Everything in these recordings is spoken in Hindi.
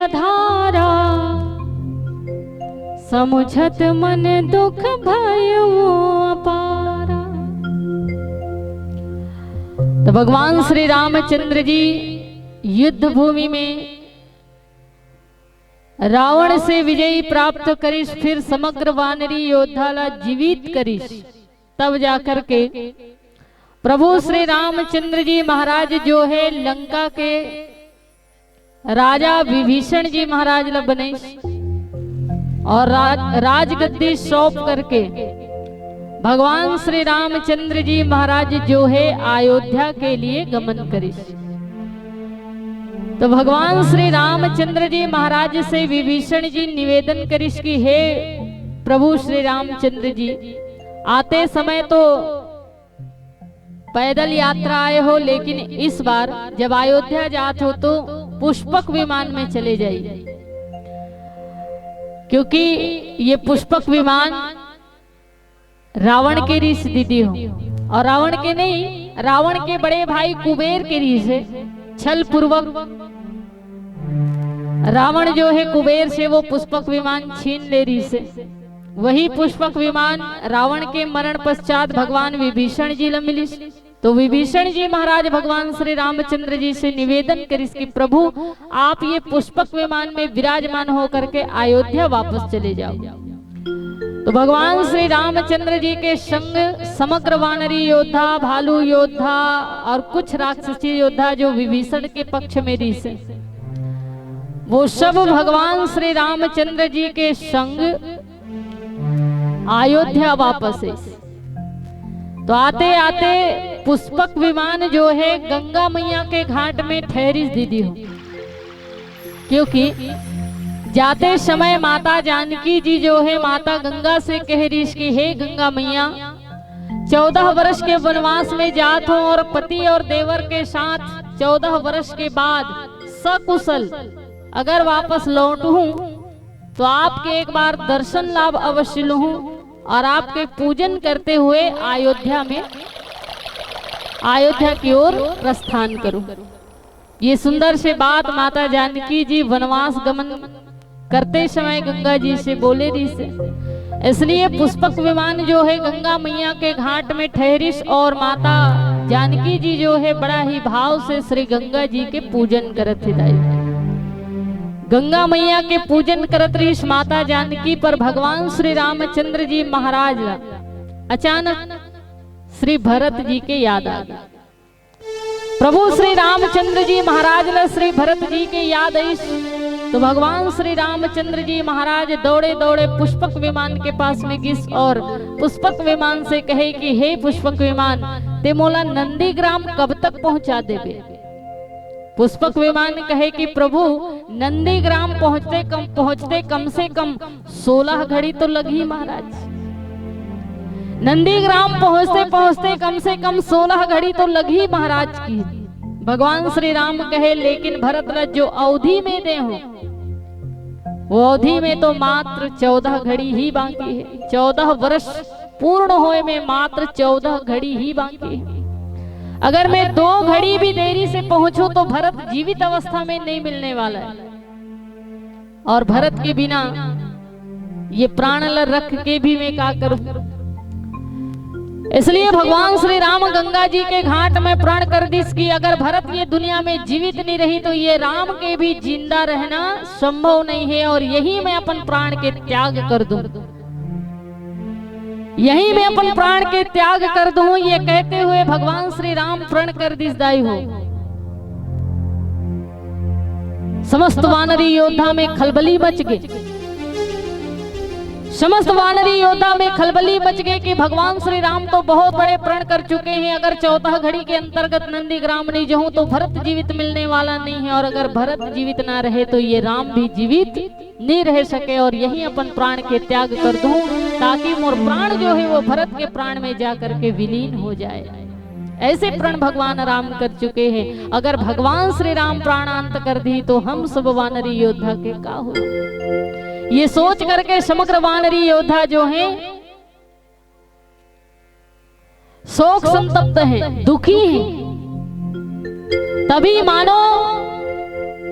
धारा समुझत मन दुख भयो अपारा। तो भगवान श्री रामचंद्र जी युद्ध भूमि में रावण से विजयी प्राप्त करिस, फिर समग्र वानरी योद्धा जीवित करिस, तब जाकर के प्रभु श्री रामचंद्र जी महाराज जो है लंका के राजा विभीषण जी महाराज ला बने और राजगद्दी सौंप करके भगवान श्री रामचंद्र जी महाराज जो है अयोध्या के लिए गमन करिस। तो भगवान श्री रामचंद्र जी महाराज से विभीषण जी निवेदन करिस कि हे प्रभु श्री रामचंद्र जी, आते समय तो पैदल यात्रा आए हो, लेकिन इस बार जब अयोध्या जात हो तो पुष्पक विमान में चले जाइए, क्योंकि ये पुष्पक विमान रावण के रीस दीदी हो, और रावण के नहीं, रावण के बड़े भाई कुबेर के रीस है। छल पूर्वक रावण जो है कुबेर से वो पुष्पक विमान छीन ले रही से, वही पुष्पक विमान रावण के मरण पश्चात भगवान विभीषण जी ला मिलिस। तो विभीषण जी महाराज भगवान श्री रामचंद्र जी से निवेदन करिस कि प्रभु आप ये पुष्पक विमान में विराजमान होकर के अयोध्या वापस चले जाओ। तो भगवान श्री रामचंद्र जी के संग समग्र वानरी योद्धा, भालू योद्धा और कुछ राक्षसी योद्धा जो विभीषण के पक्ष में रीस, वो सब भगवान श्री रामचंद्र जी के संग अयोध्या वापस है। तो आते आते पुष्पक विमान जो है गंगा मैया के घाट में ठहरी दीदी हो, क्योंकि जाते समय माता जानकी जी जो है माता गंगा से कह रही कि हे गंगा मैया, 14 वर्ष के वनवास में जात हो और पति और देवर के साथ 14 वर्ष के बाद सकुशल अगर वापस लौटूं तो आपके एक बार दर्शन लाभ अवश्य लूं और आपके पूजन करते हुए अयोध्या की ओर प्रस्थान करूं। ये सुंदर से बात माता जानकी जी वनवास गमन करते समय गंगा जी से बोले रही से, इसलिए पुष्पक विमान जो है गंगा मैया के घाट में ठहरिस और माता जानकी जी जो है बड़ा ही भाव से श्री गंगा जी के पूजन करत हिदाई। गंगा मैया के पूजन करत रही माता जानकी पर भगवान श्री रामचंद्र जी महाराज अचानक श्री भरत जी के याद आ गई। प्रभु श्री रामचंद्र जी महाराज ला श्री भरत जी के याद आई। तो भगवान श्री रामचंद्र जी महाराज दौड़े दौड़े पुष्पक विमान के पास में गिस और पुष्पक विमान से कहे कि हे पुष्पक विमान, ते मोला नंदीग्राम कब तक पहुंचा देबे। पुष्पक विमान कहे कि प्रभु नंदीग्राम पहुंचते कम से कम 16 घड़ी तो लगी महाराज। नंदीग्राम पहुंचते कम से कम 16 घड़ी तो लगी महाराज की। भगवान श्री राम कहे लेकिन भरत रथ जो अवधि में दे हो वो अवधि में तो मात्र 14 घड़ी ही बाकी है। 14 वर्ष पूर्ण होए में मात्र 14 घड़ी ही बाकी है। अगर मैं 2 घड़ी भी देरी से पहुंचूं तो भरत जीवित अवस्था में नहीं मिलने वाला है, और भरत के बिना ये प्राण रख के भी मैं क्या करूं। इसलिए भगवान श्री राम गंगा जी के घाट में प्राण कर दिस कि अगर भरत ये दुनिया में जीवित नहीं रही तो ये राम के भी जिंदा रहना संभव नहीं है, और यही मैं अपन प्राण के त्याग कर दूं, यही मैं अपन प्राण के त्याग कर दूं। ये कहते हुए भगवान श्री राम प्रण कर दिस दाई हो। समस्त वानरी योद्धा में खलबली मच गई, समस्त वानरी योद्धा में खलबली मच गई कि भगवान श्री राम तो बहुत बड़े प्रण कर चुके हैं। अगर 14 घड़ी के अंतर्गत नंदीग्राम नहीं जाऊं तो भरत जीवित मिलने वाला नहीं है, और अगर भरत जीवित ना रहे तो ये राम भी जीवित नहीं रह सके, और यही अपन प्राण के त्याग कर दूं ताकि मोर प्राण जो है वो भरत के प्राण में जाकर के विलीन हो जाए। ऐसे प्रण भगवान राम कर चुके हैं। अगर भगवान श्री राम प्राणांत कर दी तो हम सब वानरी योद्धा के का हो। ये सोच करके समग्र वानरी योद्धा जो हैं शोक संतप्त हैं, दुखी हैं। तभी मानो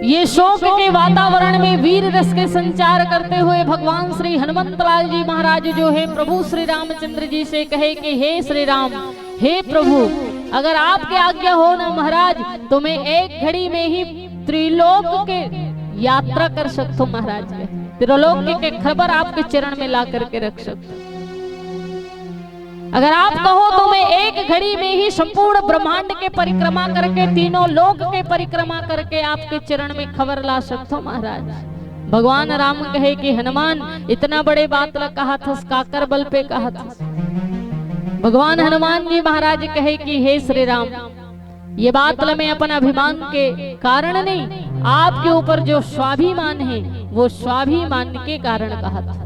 ये शोक के वातावरण में वीर रस के संचार करते हुए भगवान श्री हनुमंत लाल जी महाराज जो है प्रभु श्री रामचंद्र जी से कहे कि हे श्री राम, हे प्रभु, अगर आपकी आज्ञा हो ना महाराज तो मैं एक घड़ी में ही त्रिलोक के यात्रा कर सकता हूँ महाराज। त्रिलोक के खबर आपके चरण में ला करके रख सकता हूँ। अगर आप कहो तो मैं एक घड़ी में ही संपूर्ण ब्रह्मांड के परिक्रमा करके, तीनों लोक के परिक्रमा करके आपके चरण में खबर ला सकता हूँ महाराज। भगवान राम कहे कि हनुमान इतना बड़े बात कहा था, काकर बल पे कहा था। भगवान हनुमान जी महाराज कहे कि हे श्री राम, ये बात मैं अपन अभिमान के कारण नहीं, आपके ऊपर जो स्वाभिमान है वो स्वाभिमान के कारण कहा था।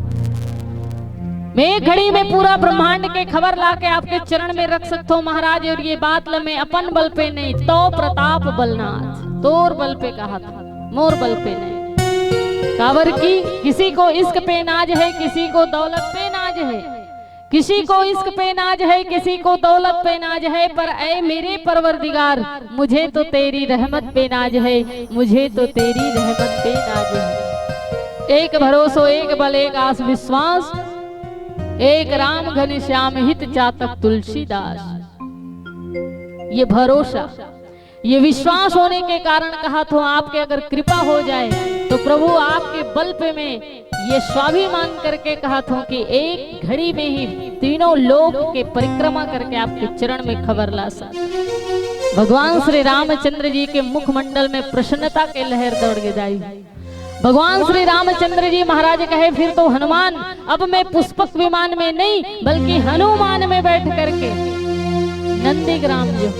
मैं एक घड़ी में पूरा ब्रह्मांड के खबर लाके आपके चरण में रख सकता हूँ महाराज। और ये बात मैं अपन बल पे नहीं, तो प्रताप बलनाथ, तोर बल पे कहा था, मोर बल पे नहीं। काबर की किसी को इश्क पे नाज है, किसी को दौलत पे नाज है, किसी को इश्क पे नाज है, किसी को दौलत पे नाज है, पर ऐ मेरे परवरदिगार मुझे तो तेरी रहमत पे नाज है, मुझे तो तेरी रहमत पे नाज है। एक भरोसो एक बल एक आस विश्वास, एक राम घनश्याम हित चातक तुलसीदास। ये भरोसा, ये विश्वास होने के कारण कहा तो आपके अगर कृपा हो जाए तो प्रभु आपके बल पे मैं ये स्वाभिमान करके कहा था कि एक घड़ी में ही तीनों लोक के परिक्रमा करके आपके चरण में खबर ला सकता। भगवान श्री रामचंद्र जी के मुखमंडल में प्रसन्नता के लहर दौड़ के जाई। भगवान श्री रामचंद्र जी महाराज कहे फिर तो हनुमान, अब मैं पुष्पक विमान में नहीं बल्कि हनुमान में बैठ करके नंदीग्राम जो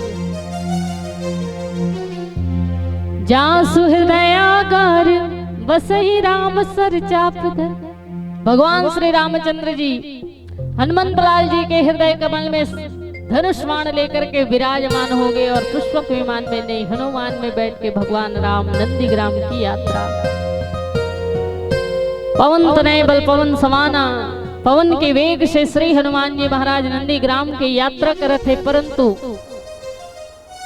जहाँ सुहृदयागार बसई राम सर चाप धर। भगवान श्री रामचंद्र जी हनुमंत लाल जी के हृदय कमल में धनुष बाण लेकर के विराजमान हो गए और पुष्पक विमान में नहीं, हनुमान में बैठ के भगवान राम नंदीग्राम की यात्रा। पवन तनय बल पवन समाना, पवन के वेग से श्री हनुमान जी महाराज नंदीग्राम की यात्रा करते थे। परंतु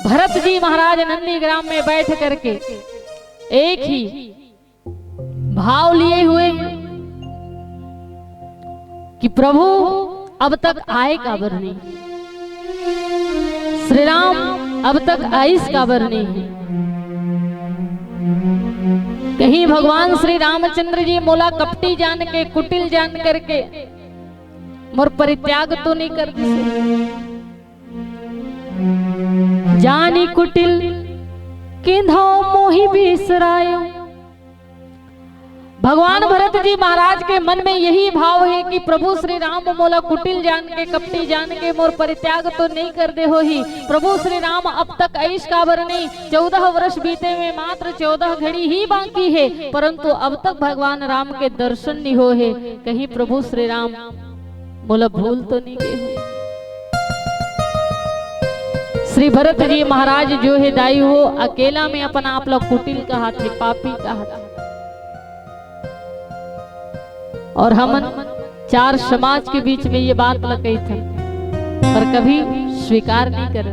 भरत जी महाराज नंदीग्राम में बैठ करके एक ही भाव लिए हुए कि प्रभु अब तक आए काबर नहीं, श्री राम अब तक आइस काबर नहीं। कहीं भगवान श्री रामचंद्र जी मोला कपटी जान के, कुटिल जान करके मोर परित्याग तो नहीं कर दी। जानी कुटिल किंधो मोहि बिसरायो। भगवान भरत जी महाराज के मन में यही भाव है कि प्रभु श्री राम मोला कुटिल जान के, कपटी जान के मोर परित्याग तो नहीं कर दे हो ही। प्रभु श्री राम अब तक ऐश काबर नहीं, 14 वर्ष बीते में मात्र 14 घड़ी ही बाकी है, परंतु अब तक भगवान राम के दर्शन नहीं हो है। कहीं प्रभु श्री राम मोला भूल तो नहीं गए। श्री भरत जी महाराज जो है दाई हो अकेला में अपना आप लोग कुटिल कहा थे, पापी कहा था, और हम 4 समाज के बीच में ये बात लगी थी पर कभी स्वीकार नहीं कर।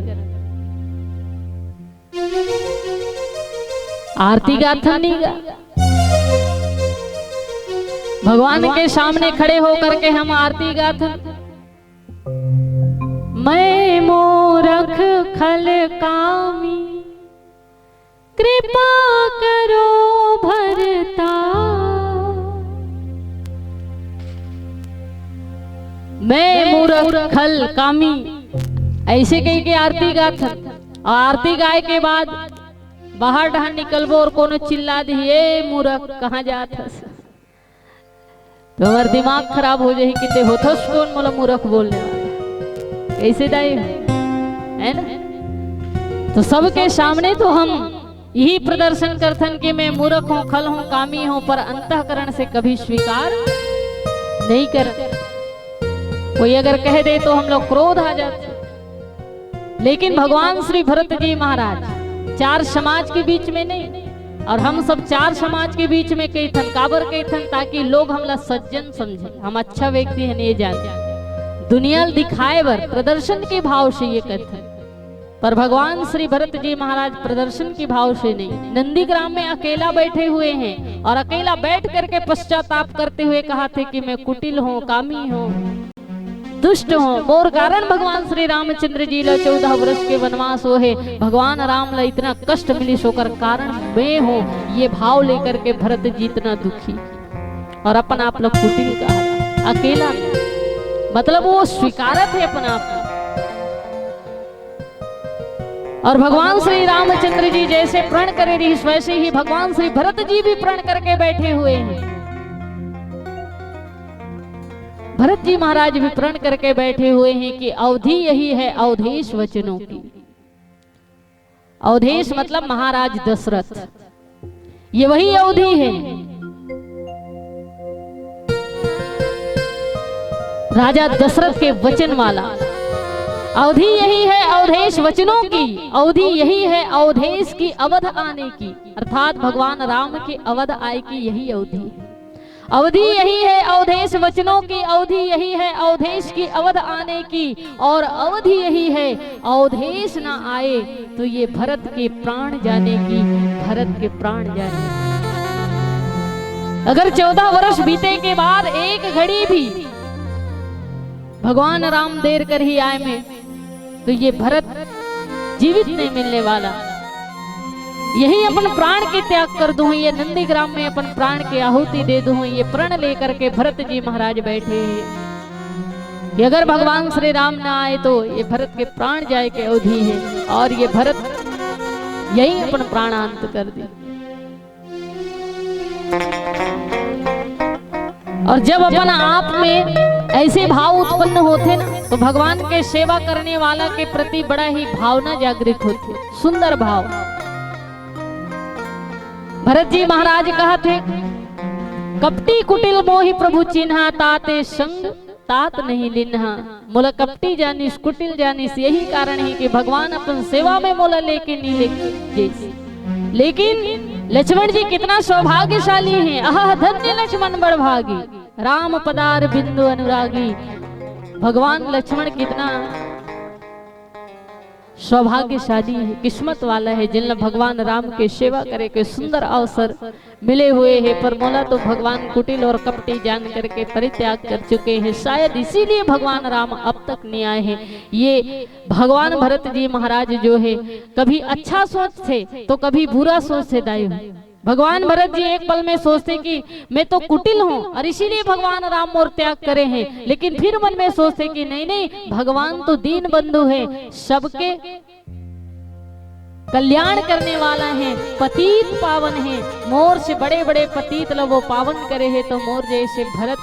आरती गाथा नहीं गा, भगवान के सामने खड़े होकर के हम आरती गाथा। मैं मूर्ख खल कामी कृपा करो भरता, मैं मूर्ख खल कामी, ऐसे कह के आरती गाथा। और आरती गाय के बाद बाहर डहार निकलबो और कोनो चिल्ला दी ए मूर्ख कहाँ जात हस, तो हमार दिमाग खराब हो जाए कि ते होथस कौन मोला मूर्ख बोलने वाला, ऐसे दाई है ना। तो सबके सामने तो हम यही प्रदर्शन करथन कि मैं मूर्ख हूँ, खल हूँ, कामी हूँ, पर अंतःकरण से कभी स्वीकार नहीं कर। कोई अगर कह दे तो हम लोग क्रोध आ जाते। लेकिन भगवान श्री भरत जी महाराज 4 समाज के बीच में नहीं, और हम सब 4 समाज के बीच में कहथन, काबर कहथन ताकि लोग हमला सज्जन समझे, हम अच्छा व्यक्ति है ये जाने, दुनिया दिखाए बर प्रदर्शन के भाव से ये कहथन। पर भगवान श्री भरत जी महाराज प्रदर्शन की भाव से नहीं, नंदीग्राम में अकेला बैठे हुए हैं और अकेला बैठ करके पश्चाताप करते हुए कहा थे कि मैं कुटिल हूँ, कामी हूँ, दुष्ट हूँ। और कारण भगवान श्री रामचंद्र जी ला 14 वर्ष के वनवास हो है, भगवान राम ला इतना कष्ट मिली सोकर कारण मैं हूँ, ये भाव लेकर के भरत जी इतना दुखी और अपन आप लोग कुटिल कहा, अकेला मतलब वो स्वीकारत है अपन आप। और भगवान श्री रामचंद्र जी जैसे प्रण करे रही, वैसे ही भगवान श्री भरत जी भी प्रण करके बैठे हुए हैं। भरत जी महाराज भी प्रण करके बैठे हुए हैं कि अवधि यही है अवधेश वचनों की। अवधेश मतलब महाराज दशरथ, ये वही अवधि है, राजा दशरथ के वचन वाला। अवधि यही है अवधेश वचनों की, अवधि यही है अवधेश की अवध आने की, अर्थात भगवान राम की अवध आय की यही अवधि है। अवधि यही है अवधेश वचनों की, अवधि यही है अवधेश की अवध आने की, और अवधि यही है अवधेश ना आए तो ये भरत के प्राण जाने की, भरत के प्राण जाने की। अगर 14 वर्ष बीते के बाद एक घड़ी भी भगवान राम देर कर ही आए में तो ये भरत जीवित नहीं मिलने वाला। यही अपन प्राण के त्याग कर दूं, ये नंदीग्राम में अपन प्राण की आहुति दे दूं, ये प्रण लेकर के भरत जी महाराज बैठे हैं। अगर भगवान श्री राम ना आए तो ये भरत के प्राण जाए के अवधि है, और ये भरत यही अपन प्राणांत कर दे। और जब अपन आप में ऐसे भाव उत्पन्न होते ना तो भगवान के सेवा करने वाला के प्रति बड़ा ही भावना जागृत होती, सुंदर भाव। भरत जी महाराज कहते कपटी कुटिल मोहि प्रभु चिन्हा, ताते संग तात नहीं लिन्हा। मोला कपटी जानिस कुटिल जानिस, यही कारण है कि भगवान अपन सेवा में मोला लेके नहीं लेके। लेकिन लक्ष्मण जी कितना सौभाग्यशाली हैं, आह धन्य लक्ष्मण बड़भागी, राम पदार बिंदु अनुरागी। भगवान लक्ष्मण कितना सौभाग्यशाली है, किस्मत वाला है, जिन भगवान राम के सेवा करे के सुंदर अवसर मिले हुए हैं। पर मोला तो भगवान कुटिल और कपटी जान करके परित्याग कर चुके हैं, शायद इसीलिए भगवान राम अब तक नहीं आए हैं। ये भगवान भरत जी महाराज जो है कभी अच्छा सोचते तो कभी बुरा सोचते दाई। भगवान भरत जी एक पल में सोचते कि मैं तो कुटिल हूँ और इसीलिए भगवान राम मोर त्याग करे हैं, लेकिन फिर मन में सोचते कि नहीं नहीं, भगवान तो दीन बंधु है, सबके कल्याण करने वाला है, पतित पावन है। मोर से बड़े बड़े पतित लो वो पावन करे है, तो मोर जैसे भरत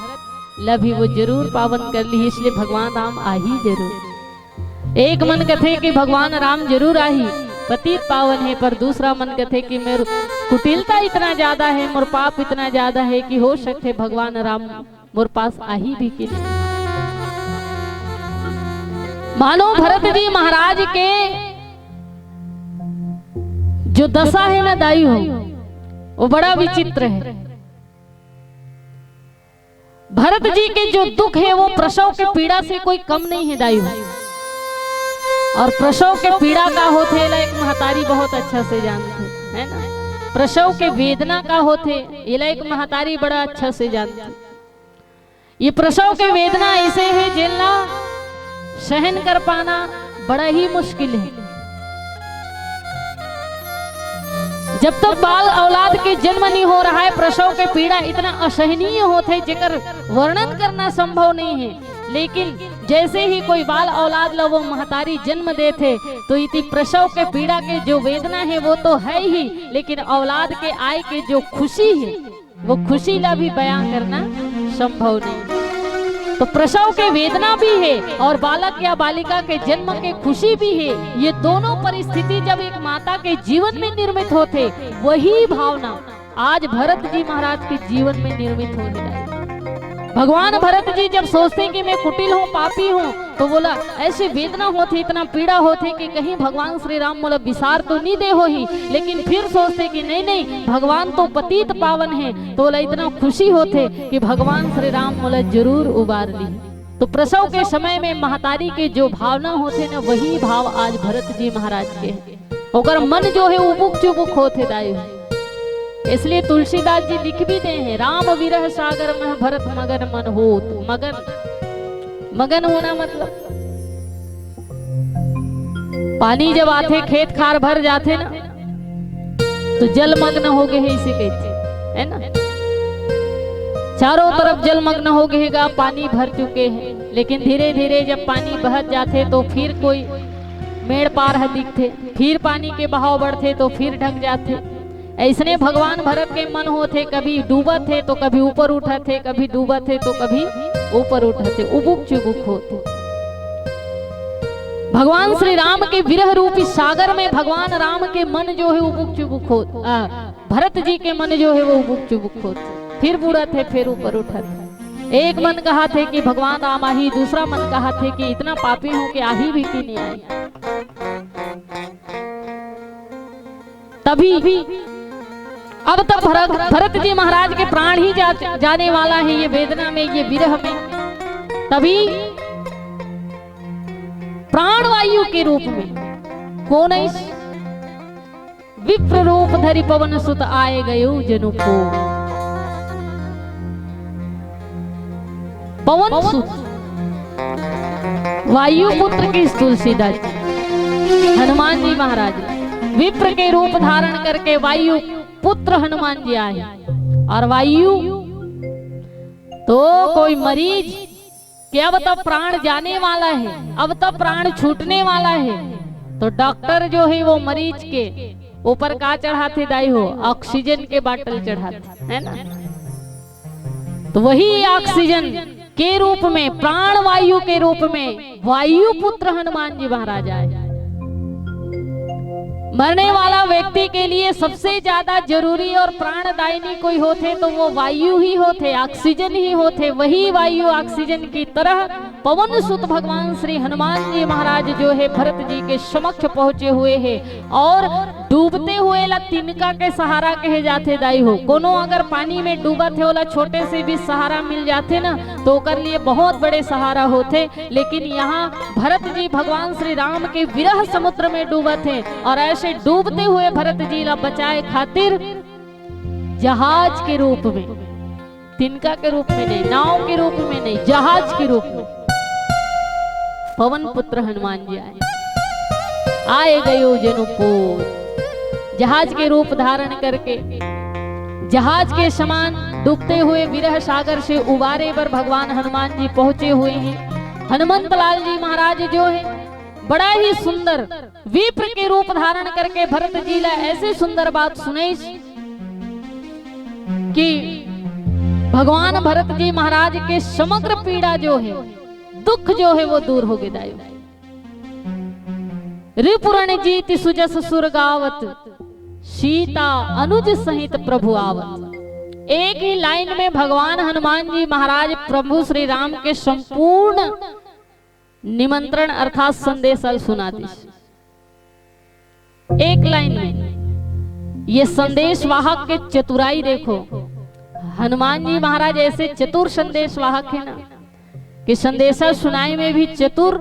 लभी वो जरूर पावन कर ली, इसलिए भगवान राम आ ही जरूर। एक मन कथे कि भगवान राम जरूर आही, पतित पावन है, पर दूसरा मन कथे कि मेरे कुटिलता इतना ज्यादा है, मोर पाप इतना ज्यादा है कि हो सकते भगवान राम मोर पास आ ही भी कि नहीं। मानो भरत जी महाराज के जो दशा है ना दाई हो, वो बड़ा विचित्र है। भरत जी के जो दुख है वो प्रसव के पीड़ा से कोई कम नहीं है दाई हो। और प्रसव के पीड़ा का होते एक महतारी बहुत अच्छा से जानते है ना, प्रसव के वेदना का होते ये एक महतारी बड़ा अच्छा से जानती। ये प्रसव के वेदना ऐसे है जिनला सहन कर पाना बड़ा ही मुश्किल है। जब तक बाल औलाद के जन्म नहीं हो रहा है, प्रसव के पीड़ा इतना असहनीय होते जेकर वर्णन करना संभव नहीं है। लेकिन जैसे ही कोई बाल औलाद लो वो महतारी जन्म देते तो इति प्रसव के पीड़ा के जो वेदना है वो तो है ही, लेकिन औलाद के आय के जो खुशी है वो खुशी ला भी बयां करना संभव नहीं। तो प्रसव के वेदना भी है और बालक या बालिका के जन्म के खुशी भी है। ये दोनों परिस्थिति जब एक माता के जीवन में निर्मित होते, वही भावना आज भरत जी महाराज के जीवन में निर्मित होने लगी। भगवान भरत जी जब सोचते कि मैं कुटिल हूँ, पापी हूँ, तो बोला ऐसी वेदना होती, इतना पीड़ा होती कि कहीं भगवान श्री राम बोला विसार तो नहीं दे हो ही। लेकिन फिर सोचते कि नहीं नहीं, भगवान तो पतित पावन है, तो बोला इतना खुशी होते कि भगवान श्री राम बोला जरूर उबार ली। तो प्रसव के समय में महतारी के जो भावना होते ना, वही भाव आज भरत जी महाराज के हैं। और मन जो है उबुक चुबुक होते दाई। इसलिए तुलसीदास जी लिख भी दे हैं, राम विरह सागर में भरत मगन मन होत। मगन मगन होना मतलब पानी जब आते खेत खार भर जाते ना, तो जलमग्न हो गए इसे कहते है ना। चारों तरफ जलमग्न हो गएगा, पानी भर चुके हैं। लेकिन धीरे धीरे जब पानी बह जाते तो फिर कोई मेड़ पार है दिखते, फिर पानी के बहाव बढ़ते तो फिर ढक जाते। ऐसने भगवान भरत के मन होते, कभी डूबत थे तो कभी ऊपर उठते, कभी डूबत थे तो कभी ऊपर उठते, उबुक चुबुक होते। भगवान श्री राम के विरह रूपी सागर में भगवान राम के मन जो है उबुक चुबुक होते, भरत जी के मन जो है वो उबुक चुबुक होते, फिर बुड़त है फिर ऊपर उठते। एक मन कहा थे कि भगवान राम आही, दूसरा मन कहा थे कि इतना पापी हूं कि आही भी की नहीं आई। तभी अब तक भरत जी महाराज के प्राण ही जाने वाला है, ये वेदना में, ये विरह में। तभी प्राणवायु के रूप में कौन है? विप्र रूप धरि पवन सुत आए गयो जनु को। पवन सुत वायु पुत्र की तुलसीदास हनुमान जी महाराज विप्र के रूप धारण करके वायु पुत्र हनुमान जी आए। और वायु तो कोई मरीज कि अब तो प्राण जाने वाला है, अब तो प्राण छूटने वाला है, तो डॉक्टर जो है वो मरीज के ऊपर का चढ़ाते दाई हो, ऑक्सीजन के बाटल चढ़ाते है ना। तो वही ऑक्सीजन के रूप में, प्राण वायु के रूप में वायु पुत्र हनुमान जी महाराज आए। मरने वाला व्यक्ति के लिए सबसे ज्यादा जरूरी और प्राणदायिनी कोई होते तो वो वायु ही होते, ऑक्सीजन ही होते। वही वायु ऑक्सीजन की तरह पवन सुत भगवान श्री हनुमान जी महाराज जो है भरत जी के समक्ष पहुंचे हुए हैं। और डूबते हुए ला तिनका के सहारा कहे जाते दाई हो। कोनो अगर पानी में डूबा थे वाला छोटे से भी सहारा मिल जाते ना, तो कर लिए बहुत बड़े सहारा होते। लेकिन यहाँ भरत जी भगवान श्री राम के विरह समुद्र में डूबा थे, और ऐसे डूबते हुए भरत जी ला बचाए खातिर जहाज के रूप में, तिनका के रूप में नहीं, नाव के रूप में नहीं, जहाज के रूप में पवन पुत्र हनुमान जी आए गयो जनुपुर। जहाज के रूप धारण करके जहाज के समान डूबते हुए विरह सागर से उबारे पर भगवान हनुमान जी पहुंचे हुए हैं। हनुमंत लाल जी महाराज जो है बड़ा ही सुंदर विप्र के रूप धारण करके भरत जी ला ऐसे सुंदर बात सुने कि भगवान भरत जी महाराज के समग्र पीड़ा जो है, दुख जो है वो दूर हो गया। रिपुरण जीत सुजस सुर गावत, सीता अनुज सहित प्रभु आवत। एक ही लाइन में भगवान हनुमान जी महाराज प्रभु श्री राम के संपूर्ण निमंत्रण अर्थात संदेश सुनाते। एक लाइन में ये संदेश वाहक के चतुराई देखो। हनुमान जी महाराज ऐसे चतुर संदेश वाहक है ना, कि संदेशा सुनाई में भी चतुर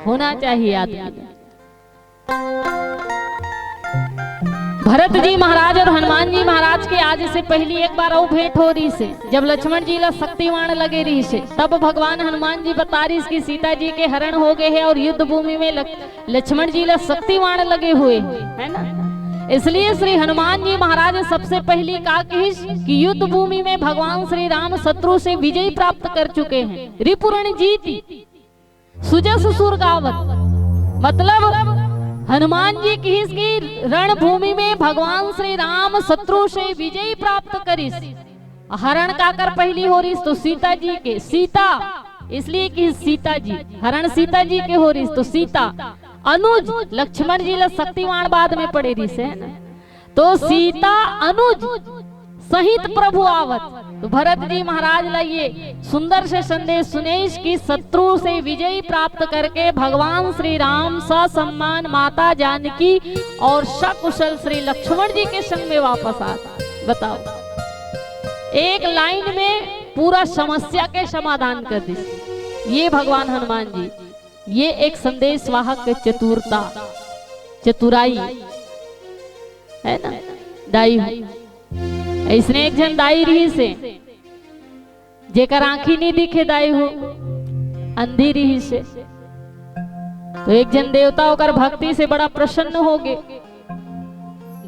होना चाहिए आदमी। भरत जी महाराज और हनुमान जी महाराज के आज से पहली एक बार और भेंट हो रही से, जब लक्ष्मण जी ला शक्तिवाण लगे रही से, तब भगवान हनुमान जी बता रही कि सीता जी के हरण हो गए हैं और युद्ध भूमि में लक्ष्मण जी ला शक्तिवाण लगे हुए है ना। इसलिए श्री हनुमान जी महाराज सबसे पहली कहा कि युद्ध भूमि में भगवान श्री राम शत्रु से विजय प्राप्त कर चुके हैं। रिपुरण जीती सुजस सुर गावत, मतलब हनुमान जी की रणभूमि में भगवान श्री राम शत्रु से विजय प्राप्त करिस। हरण का कर पहली हो रही तो सीता जी के, सीता इसलिए कि सीता जी हरण सीता जी के हो रही तो सीता अनुज लक्ष्मण जी ला शक्तिवान बाद में पड़े रही से ना, तो सीता अनुज सहित प्रभु आवत। तो भरत जी महाराज ला ये सुंदर से संदेश सुने कि शत्रु से विजय प्राप्त करके भगवान श्री राम ससम्मान माता जानकी और सकुशल श्री लक्ष्मण जी के संग में वापस आता। बताओ, एक लाइन में पूरा समस्या के समाधान कर दी। ये भगवान हनुमान जी, ये एक संदेश वाहक चतुरता, चतुराई है ना। दाई ऐसने एक जन दाई रही से जेकर आंखी नहीं दिखे, दाई हो अंधी रही से। तो एक जन देवता होकर भक्ति से बड़ा प्रसन्न हो गए।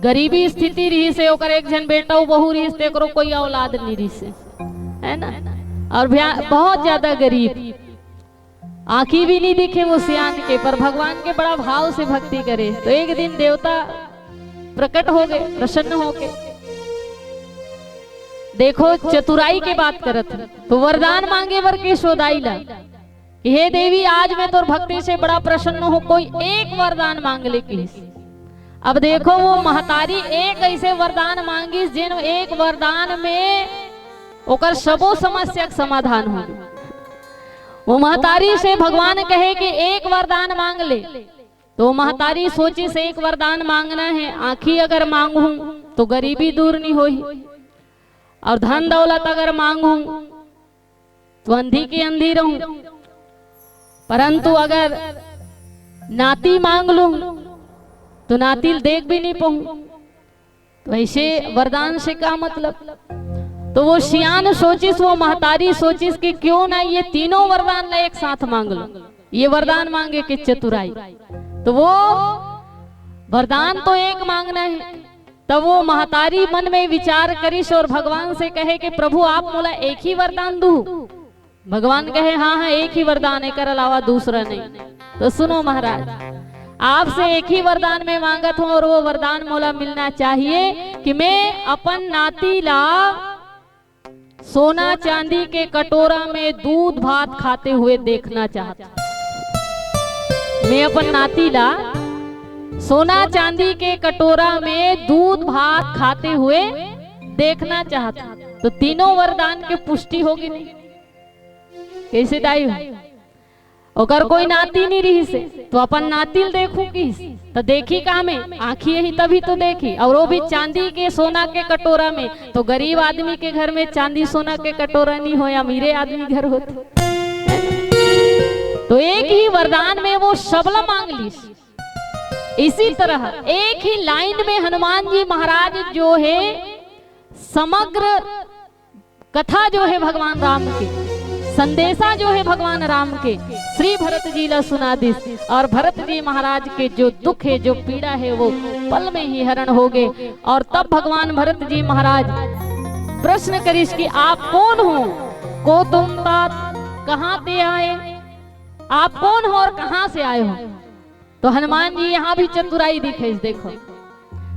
गरीबी स्थिति रही से ओकर एक जन बेटा बहू रही से, कोई औलाद नहीं रही से, है ना। और बहुत ज्यादा गरीब, आंखी भी नहीं दिखे वो सियान के, पर भगवान के बड़ा भाव से भक्ति करे। तो एक दिन देवता प्रकट हो गए, प्रसन्न हो गए। देखो चतुराई के बात करत, तो वरदान मांगे वर के सोदाई ला कि हे देवी, आज मैं तो भक्ति से बड़ा प्रसन्न हूँ, कोई एक वरदान मांग ले की। अब देखो वो महतारी एक ऐसे वरदान मांगी जिन एक वरदान में ओकर सबो समस्या का समाधान हो। वो महतारी से भगवान कहे कि एक वरदान मांग ले, तो महतारी सोची से एक वरदान मांगना है, आंखी अगर मांगू तो गरीबी दूर नहीं होई, और धन दौलत अगर मांगू तो अंधी की अंधी रहूं, परंतु अगर नाती मांग लूं तो नाती देख भी नहीं पाऊं। तो ऐसे वरदान से क्या मतलब। तो वो सियान सोचिस, वो महतारी सोचिस कि क्यों ना ये तीनों वरदान एक साथ मांग लो। ये वरदान मांगे कि चतुराई, तो वो वरदान तो एक मांगना है। तब वो महतारी मन में विचार करिस और भगवान से कहे कि प्रभु आप मोला एक ही वरदान दू। भगवान कहे हाँ हाँ एक ही वरदान, एक अलावा दूसरा नहीं। तो सुनो महाराज, आपसे एक ही वरदान में मांगत हूँ, और वो वरदान मोला मिलना चाहिए कि मैं अपन नाती ला सोना चांदी के कटोरा में दूध भात खाते हुए देखना चाहता। मैं अपन नाती ला सोना चांदी के कटोरा में दूध भात खाते हुए देखना चाहता। तो तीनों वरदान के पुष्टि होगी नहीं, कैसे दाई हो। अगर कोई नाती नहीं रही से तो अपन नातिल देखू की, तो देखी कहाँ में, आंखी यही तभी तो देखी, और वो भी चांदी के सोना के कटोरा में। तो गरीब आदमी के घर में चांदी सोना के कटोरा नहीं हो, या अमीरे आदमी घर होते। तो एक ही वरदान में वो सबला मांग ली। इसी तरह एक ही लाइन में हनुमान जी महाराज जो है समग्र कथा जो है भगवान राम के, संदेशा जो है भगवान राम के, श्री भरत जी ला सुना दिस। और भरत जी महाराज के जो दुख है, जो पीड़ा है, वो पल में ही हरण हो गए। और तब भगवान भरत जी महाराज प्रश्न करिस कि आप कौन हो, को तुम तात कहाँ से आए, आप कौन हो और कहाँ से आए हो। तो हनुमान जी यहाँ भी चतुराई दिखे। देखो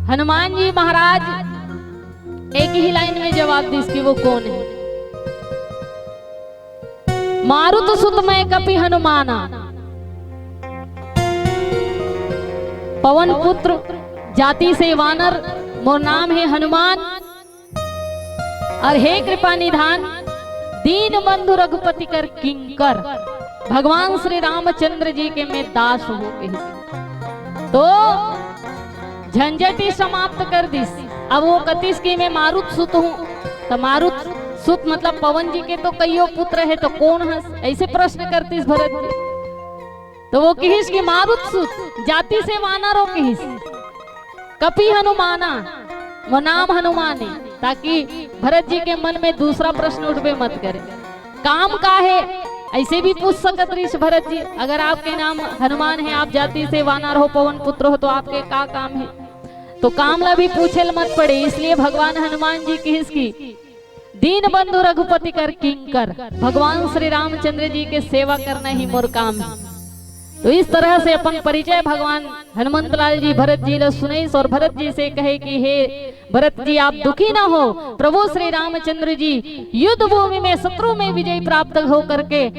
हनुमान जी महाराज एक ही लाइन में जवाब दिस कि वो कौन है। मारुत सुत मैं कपि हनुमाना, पवन पुत्र जाति से वानर, मोर नाम है हनुमान। और हे कृपा निधान दीन बंधु रघुपति कर किंकर, भगवान श्री रामचंद्र जी के मैं दास हो गई। तो झंझट ही समाप्त कर दिस। अब वो कतिस की मैं मारुत सुत हूँ, तो मारुत सुत मतलब पवन जी के तो कईयों पुत्र है, तो कौन है, ऐसे प्रश्न करतीस भरत जी। तो वो कहिस की मारुत सुत जाति से वानर हो, कहिस कपि हनुमाना, वो नाम हनुमान है, ताकि भरत जी के मन में दूसरा प्रश्न उठबे मत करे। काम का है ऐसे भी पूछ सकत रही भरत जी, अगर आपके नाम हनुमान है, आप जाति से वानर हो, पवन पुत्र हो, तो आपके क्या काम है। तो काम ला भी पूछे मत पड़े। इसलिए भगवान हनुमान जी की दीन बंधु रघुपति कर किंकर, भगवान श्री रामचंद्र जी के सेवा करना ही मोर काम है। तो इस तरह से अपन परिचय भगवान हनुमंत लाल जी भरत जी ला सुनाइस। और भरत जी से कहे कि हे भरत जी आप दुखी ना हो, प्रभु श्री रामचंद्र जी युद्ध भूमि में शत्रु में विजय प्राप्त हो करके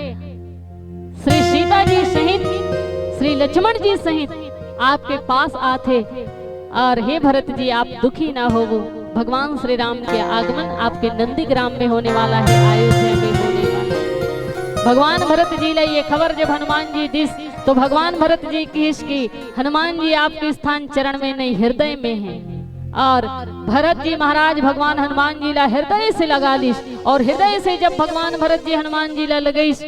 श्री सीता जी सहित, श्री लक्ष्मण जी सहित आपके पास आते। और हे भरत जी आप दुखी ना हो, भगवान श्री राम के आगमन आपके नंदीग्राम में होने वाला है, अयोध्या में होने वाला है। भगवान भरत जी ला ये खबर जब हनुमान जी दिस, तो भगवान भरत जी की हनुमान जी आपके स्थान चरण में नहीं हृदय में है। और भरत जी महाराज भगवान हनुमान जी ला हृदय से लगा लिस। और हृदय से जब भगवान भरत जी हनुमान जी ला लगइस,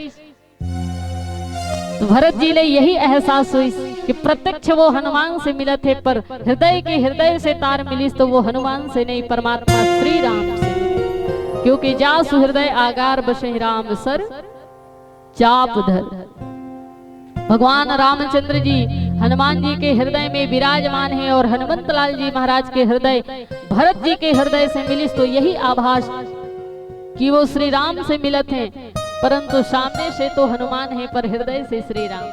तो भरत जी ने यही एहसास हुई कि प्रत्यक्ष वो हनुमान से मिला थे, पर हृदय के हृदय से तार मिली तो वो हनुमान से नहीं, परमात्मा श्री राम से मिली। क्योंकि जासु हृदय आगार बसे राम सर चाप धर। भगवान रामचंद्र जी हनुमान जी के हृदय में विराजमान है और हनुमंत लाल जी महाराज के हृदय भरत जी के हृदय से मिली तो यही आभास कि वो श्री राम से मिलत हैं, परंतु सामने से तो हनुमान है पर हृदय से श्री राम।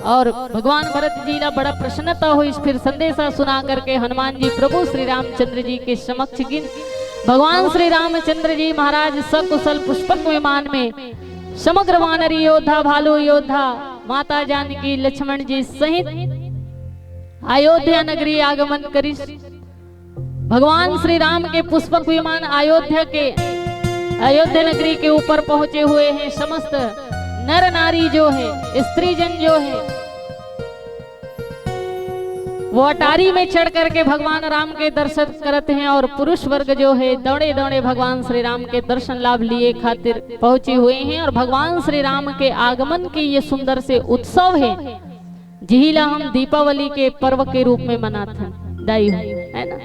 और भगवान भरत जी का बड़ा प्रसन्नता हुई, फिर संदेशा सुना करके हनुमान जी प्रभु श्री रामचंद्र जी के समक्ष गिन भगवान श्री रामचंद्र जी महाराज सकुशल पुष्पक विमान में समग्र वानरी योद्धा भालू योद्धा माता जानकी लक्ष्मण जी सहित अयोध्या नगरी आगमन करी। भगवान श्री राम के पुष्पक विमान अयोध्या नगरी के ऊपर पहुंचे हुए हैं। समस्त नर नारी जो है, स्त्री जन जो है, वो अटारी में चढ़ करके भगवान राम के दर्शन करते हैं और पुरुष वर्ग जो है दौड़े दौड़े भगवान श्री राम के दर्शन लाभ लिए खातिर पहुंचे हुए हैं। और भगवान श्री राम के आगमन के ये सुंदर से उत्सव है, जिहिला हम दीपावली के पर्व के रूप में मनाते है ना।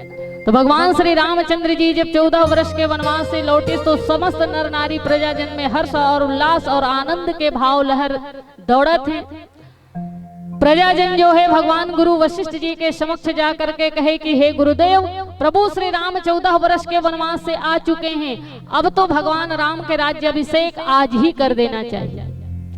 तो भगवान श्री रामचंद्र जी जब 14 वर्ष के वनवास से लौटे तो समस्त नर नारी प्रजाजन में हर्ष और उल्लास और आनंद के भाव लहर दौड़त थे। प्रजाजन जो है भगवान गुरु वशिष्ठ जी के समक्ष जाकर के कहे कि हे गुरुदेव, प्रभु श्री राम 14 वर्ष के वनवास से आ चुके हैं, अब तो भगवान राम के राज्याभिषेक आज ही कर देना चाहिए,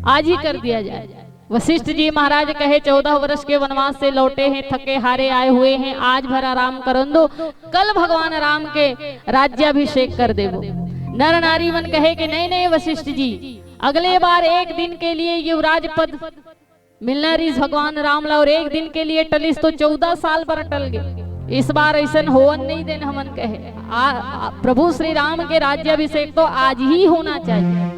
आज ही कर दिया जाए। वशिष्ठ जी महाराज कहे 14 वर्ष के वनवास से लौटे हैं, थके हारे आए हुए हैं, आज भर आराम कर दो, कल भगवान राम के राज्याभिषेक कर देवो। नर नारी मन कहे कि नहीं नहीं वशिष्ठ जी, अगले बार एक दिन के लिए युवराज पद मिलना रही भगवान राम ला और एक दिन के लिए टलिस तो 14 साल पर टल गए, इस बार ऐसा होवन नहीं देना। हमन कहे प्रभु श्री राम के राज्याभिषेक तो आज ही होना चाहिए।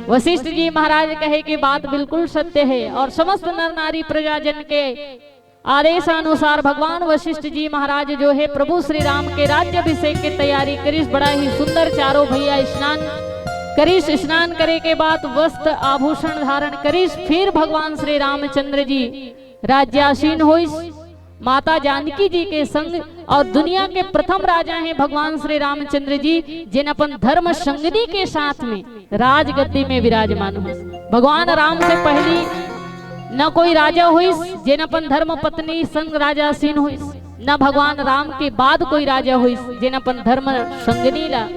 वशिष्ठ जी महाराज कहे कि बात बिल्कुल सत्य है और समस्त नर नारी प्रजाजन के आदेशानुसार भगवान वशिष्ठ जी महाराज जो है प्रभु श्री राम के राज्याभिषेक की तैयारी करीस। बड़ा ही सुंदर चारों भैया स्नान करीस, स्नान करे के बाद वस्त्र आभूषण धारण करीस, फिर भगवान श्री रामचंद्र जी राज्यासीन होइस माता जानकी जी के संग। और दुनिया के प्रथम राजा हैं भगवान श्री रामचंद्र जी, जिन अपन धर्म संगनी के साथ में राजगद्दी में विराजमान हुए। भगवान राम से पहली न कोई राजा हुई जिन अपन धर्म पत्नी संग राजासीन हुई, न भगवान राम के बाद कोई राजा हुई जिन अपन धर्म संगनी ला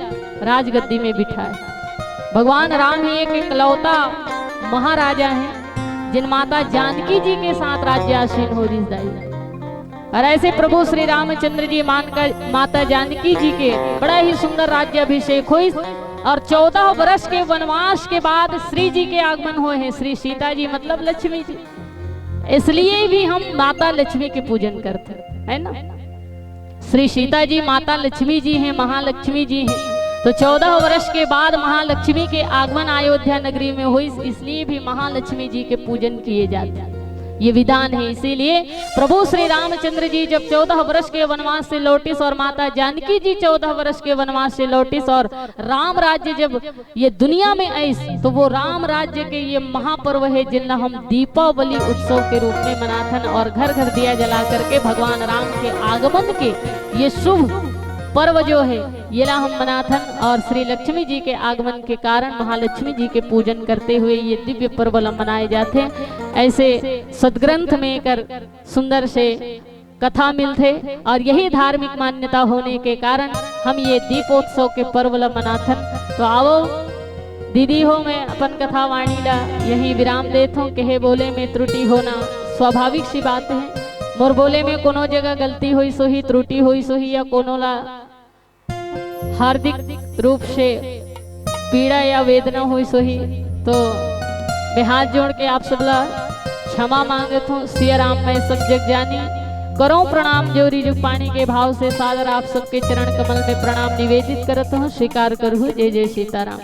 राजगद्दी में बिठाए। भगवान राम ही एक इकलौता महाराजा है जिन माता जानकी जी के साथ राज्यासीन हो रही। और ऐसे प्रभु श्री रामचंद्र जी मानकर माता जानकी जी के बड़ा ही सुंदर राज्याभिषेक हुई। और 14 वर्ष के वनवास के बाद श्री जी के आगमन हुए हैं। श्री सीता जी मतलब लक्ष्मी जी, इसलिए भी हम माता लक्ष्मी के पूजन करते है ना। श्री सीता जी माता लक्ष्मी जी हैं, महालक्ष्मी जी हैं। तो 14 वर्ष के बाद महालक्ष्मी के आगमन अयोध्या नगरी में हुई, इसलिए भी महालक्ष्मी जी के पूजन किए जाते हैं, ये विधान है। इसीलिए प्रभु श्री रामचंद्र जी जब 14 वर्ष के वनवास से लौटिस और माता जानकी जी 14 वर्ष के वनवास से लौटिस और राम राज्य जब ये दुनिया में आई, तो वो राम राज्य के ये महापर्व है जिन्हें हम दीपावली उत्सव के रूप में मनाथन। और घर घर दिया जला करके भगवान राम के आगमन के ये शुभ पर्व जो है ये ला हम मनाथन। और श्री लक्ष्मी जी के आगमन के कारण महालक्ष्मी जी के पूजन करते हुए ये दिव्य पर्व मनाए जाते हैं। ऐसे सदग्रंथ में कर सुंदर से कथा मिलते और यही धार्मिक मान्यता होने के कारण हम ये दीपोत्सव के पर्व मनाथन। तो आओ दीदी हो, मैं अपन कथा वाणी ला यही विराम देता हूँ। कहे बोले में त्रुटि होना स्वाभाविक सी बात है। मोर बोले में कोनो जगह गलती हुई सो ही, त्रुटि हुई सो ही, या कोनो ला हार्दिक रूप से पीड़ा या वेदना हुई सो ही, तो मैं हाथ जोड़ के आप सबला क्षमा मांगत हूँ। सिया राम मैं सब जग जानी, करो प्रणाम जोरी जुग पानी के भाव से सादर आप सबके चरण कमल में प्रणाम निवेदित करत हूँ। स्वीकार करूँ। जय जय सीताराम।